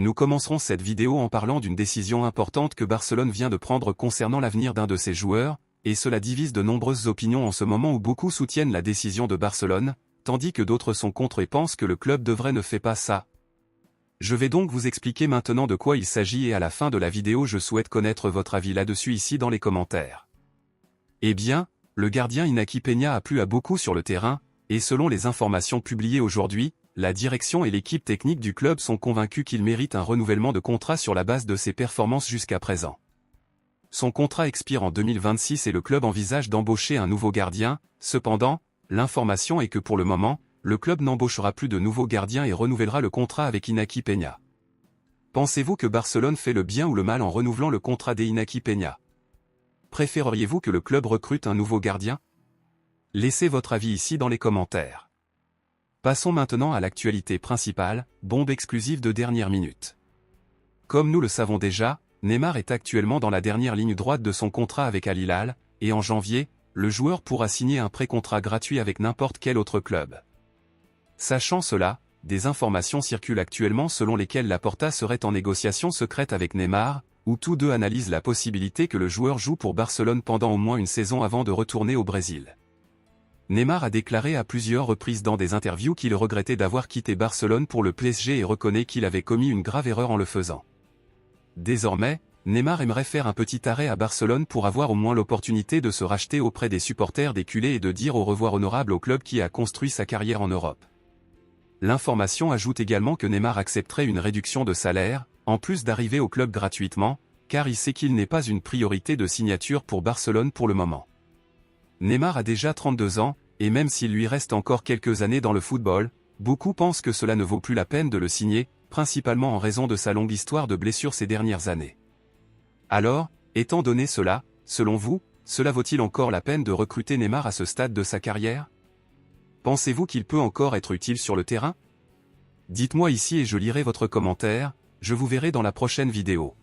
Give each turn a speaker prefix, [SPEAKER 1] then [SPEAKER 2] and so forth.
[SPEAKER 1] Nous commencerons cette vidéo en parlant d'une décision importante que Barcelone vient de prendre concernant l'avenir d'un de ses joueurs, et cela divise de nombreuses opinions en ce moment où beaucoup soutiennent la décision de Barcelone, tandis que d'autres sont contre et pensent que le club devrait ne faire pas ça. Je vais donc vous expliquer maintenant de quoi il s'agit et à la fin de la vidéo je souhaite connaître votre avis là-dessus ici dans les commentaires. Eh bien, le gardien Iñaki Peña a plu à beaucoup sur le terrain, et selon les informations publiées aujourd'hui, la direction et l'équipe technique du club sont convaincus qu'il mérite un renouvellement de contrat sur la base de ses performances jusqu'à présent. Son contrat expire en 2026 et le club envisage d'embaucher un nouveau gardien, cependant, l'information est que pour le moment, le club n'embauchera plus de nouveaux gardiens et renouvellera le contrat avec Iñaki Peña. Pensez-vous que Barcelone fait le bien ou le mal en renouvelant le contrat d'Iñaki Peña? Préféreriez-vous que le club recrute un nouveau gardien? Laissez votre avis ici dans les commentaires. Passons maintenant à l'actualité principale, bombe exclusive de dernière minute. Comme nous le savons déjà, Neymar est actuellement dans la dernière ligne droite de son contrat avec Al Hilal, et en janvier, le joueur pourra signer un pré-contrat gratuit avec n'importe quel autre club. Sachant cela, des informations circulent actuellement selon lesquelles Laporta serait en négociation secrète avec Neymar, où tous deux analysent la possibilité que le joueur joue pour Barcelone pendant au moins une saison avant de retourner au Brésil. Neymar a déclaré à plusieurs reprises dans des interviews qu'il regrettait d'avoir quitté Barcelone pour le PSG et reconnaît qu'il avait commis une grave erreur en le faisant. Désormais, Neymar aimerait faire un petit arrêt à Barcelone pour avoir au moins l'opportunité de se racheter auprès des supporters des culés et de dire au revoir honorable au club qui a construit sa carrière en Europe. L'information ajoute également que Neymar accepterait une réduction de salaire, en plus d'arriver au club gratuitement, car il sait qu'il n'est pas une priorité de signature pour Barcelone pour le moment. Neymar a déjà 32 ans, et même s'il lui reste encore quelques années dans le football, beaucoup pensent que cela ne vaut plus la peine de le signer, principalement en raison de sa longue histoire de blessures ces dernières années. Alors, étant donné cela, selon vous, cela vaut-il encore la peine de recruter Neymar à ce stade de sa carrière? Pensez-vous qu'il peut encore être utile sur le terrain? Dites-moi ici et je lirai votre commentaire, je vous verrai dans la prochaine vidéo.